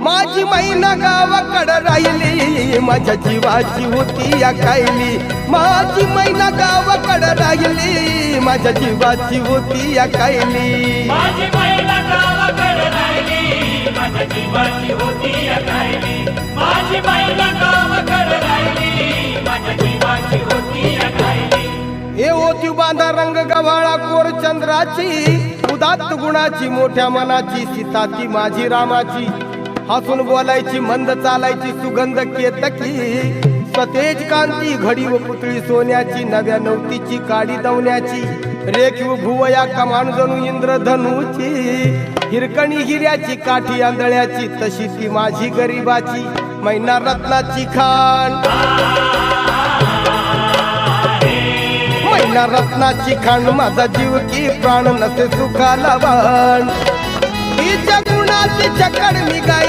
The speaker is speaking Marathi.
माझी मैना गावाकडं राहिली, माझ्या जीवाची होती या कायली. माझी मैना गावाकडं राहिली, माझ्या जीवाची होती या कायली. माझी मैना गावाकडं राहिली, माझ्या जीवाची होती या कायली. माझी मैना गावाकडं राहिली, माझ्या जीवाची होती या कायली. हे होती बांधा रंग गव्हाळा कोर चंद्राची, उदात्त गुणाची मोठ्या मनाची, सीता ती माझी रामाची. हसून बोलायची, मंद चालायची, सुगंध केतकी, सतेज कांती, घडी व पुतळी सोन्याची, नव्या नवतीची काडी दवण्याची. रेखीव भुवया कमान जणू इंद्रधनुची, हिरकणी हिऱ्याची, काठी आंधळ्याची, तशी ती माझी गरीबाची मैना रत्नाची खाण. मैना रत्नाची खाण, माझा जीव की प्राण, नसे सुखाला बाण. तिच्या गुणाची चकड मी गाय